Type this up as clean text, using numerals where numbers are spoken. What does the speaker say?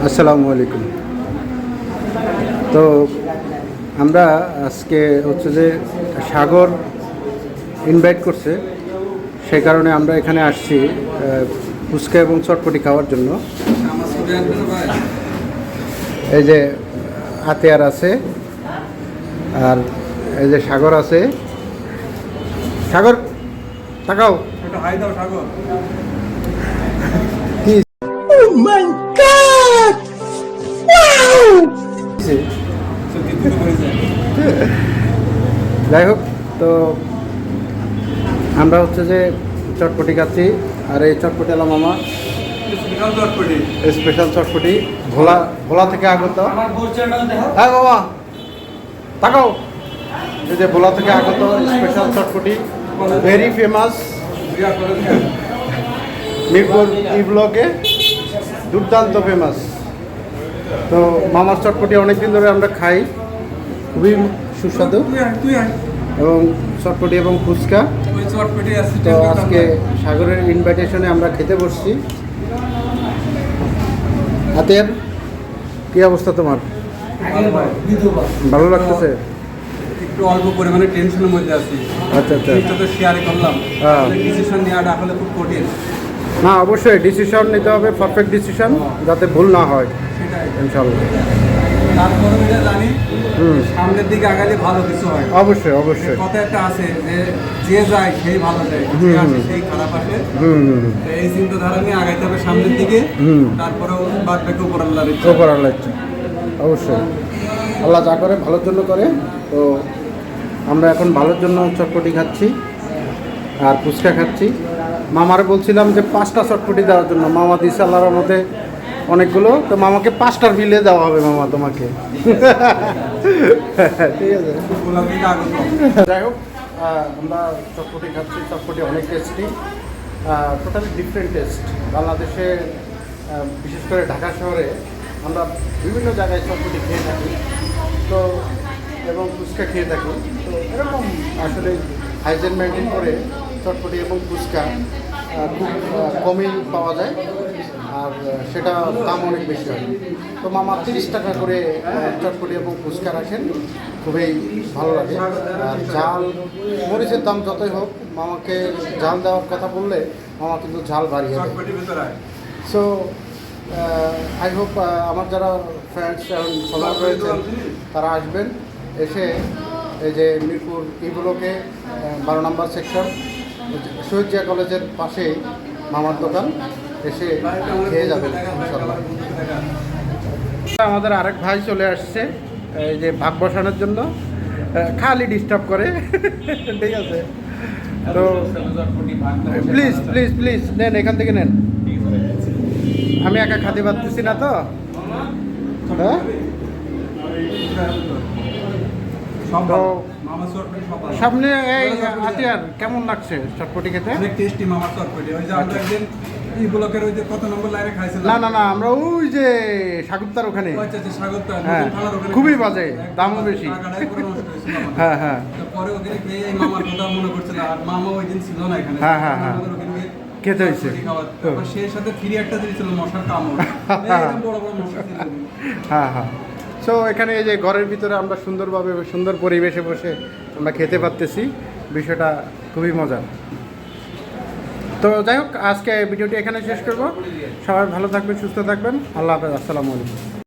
আসসালামু আলাইকুম। তো আমরা আজকে হচ্ছে যে সাগর ইনভাইট করছে, সেই কারণে আমরা এখানে আসছি ফুচকা এবং চটপটি খাওয়ার জন্য। এই যে আতিয়ার আছে, আর এই যে সাগর আছে। সাগর তাকাও, হাই দাও সাগর। কি যাই হোক, তো আমরা হচ্ছে যে চটপটি খাচ্ছি, আর এই চটপটি আলা মামা স্পেশাল চটপটি ভোলা ভোলা থেকে আগত। হ্যাঁ মামা তাকাও, এই যে ভোলা থেকে আগত স্পেশাল চটপটি, ভেরি ফেমাস, মিরপুর ই ব্লকে দুর্দান্ত ফেমাস। তো মামার চটপটি অনেকদিন ধরে আমরা খাই, খুবই সুস্বাদু, এবং চটপটি এবং ফুচকা। তো আজকে সাগরের ইনভাইটেশনে আমরা খেতে বসছি। হাতের কি অবস্থা তোমার? ভালো লাগতেছে? একটু অল্প পরিমাণে টেনশনের মধ্যে আছি। আচ্ছা আচ্ছা, তো শেয়ারে করলাম, হ্যাঁ। ডিসিশন নেওয়াটা আসলে খুব কঠিন। না, অবশ্যই ডিসিশন নিতে হবে, পারফেক্ট ডিসিশন, যাতে ভুল না হয় ইনশাল্লাহ। তারপরে এটা জানি সামনের দিকে আগালে ভালো কিছু হয়। অবশ্যই অবশ্যই, কথা একটা আছে যে যে যায় সেই ভালো যায়, যে আসে সেই খারাপ আসে। এই চিন্তাধারা নিয়ে আগাইতে হবে সামনের দিকে। তারপরেও বাদ বাকি উপর আল্লাহর ইচ্ছা। উপর আল্লাহর ইচ্ছা, অবশ্যই আল্লাহ যা করে ভালোর জন্য করে। তো আমরা এখন ভালোর জন্য চটপটি খাচ্ছি আর ফুচকা খাচ্ছি। মামারে বলছিলাম যে 5টা চটপটি দেওয়ার জন্য, মামা দিচ্ছে আল্লাহর মতে অনেকগুলো। তো মামাকে 5টার বিলে দেওয়া হবে মামা তোমাকে। ঠিক আছে, যাই হোক, আমরা চটপটি খাচ্ছি। চটপটি অনেক টেস্টি, টোটালি ডিফারেন্ট টেস্ট। বাংলাদেশে বিশেষ করে ঢাকা শহরে আমরা বিভিন্ন জায়গায় চটপটি খেয়ে থাকি, তো এবং ফুচকা খেয়ে থাকি। তো এরকম আসলে হাইজেন মেনটেন করে চটপটি এবং ফুচকা খুব কমই পাওয়া যায়, আর সেটা দাম অনেক বেশি হয়। তো মামা 30 টাকা করে চটপটি এবং ফুচকা রাখেন, খুবই ভালো লাগে। আর ঝাল মরিচের দাম যতই হোক, মামাকে ঝাল দেওয়ার কথা বললে মামা কিন্তু ঝাল বাড়িয়ে দেয়। সো আই হোপ আমার যারা ফ্রেন্ডস এখন ফলোয়ার রয়েছেন তারা আসবেন, এসে এই যে মিরপুর ই ব্লকে 12 নম্বর সেকশন শহীদ জিয়া কলেজের পাশেই মামার দোকান, এসে খেয়ে যাবেন ইনশাল্লাহ। আমাদের আরেক ভাই চলে আসছে এই যে ভাগ বসানোর জন্য, খালি ডিস্টার্ব করে। ঠিক আছে, তো প্লিজ প্লিজ প্লিজ নেন, এখান থেকে নেন। আমি একা খাতে পারতেছি না তো। হ্যাঁ, তো সামনে এই আতিয়ার কেমন লাগছে চটপটি খেতে? অনেক টেস্টি মামার চটপটি। ওই যে আমরা একদিন এই ব্লকের ওই যে কত নম্বর লাইনে খাইছিলাম। না না না, আমরা ওই যে সাগরতার ওখানে। আচ্ছা আচ্ছা, স্বাগত। হ্যাঁ, খুবই বাজে, দামও বেশি। হ্যাঁ হ্যাঁ, পরে ওখানে খেয়ে এই মামার কথা মনে করছিল, আর মামা ওই দিন ছিল না এখানে। হ্যাঁ হ্যাঁ হ্যাঁ, খেতে হয়েছে। সেই সাথে ফ্রি একটা দিয়েছিল মশার কামড়, বড় বড় মশা ছিল। হ্যাঁ হ্যাঁ, সো এখানে এই যে ঘরের ভিতরে আমরা সুন্দরভাবে সুন্দর পরিবেশে বসে আমরা খেতে পারতেছি, বিষয়টা খুবই মজার। তো যাই হোক, আজকে ভিডিওটি এখানে শেষ করব। সবাই ভালো থাকবেন, সুস্থ থাকবেন। আল্লাহ হাফেজ, আসসালামু আলাইকুম।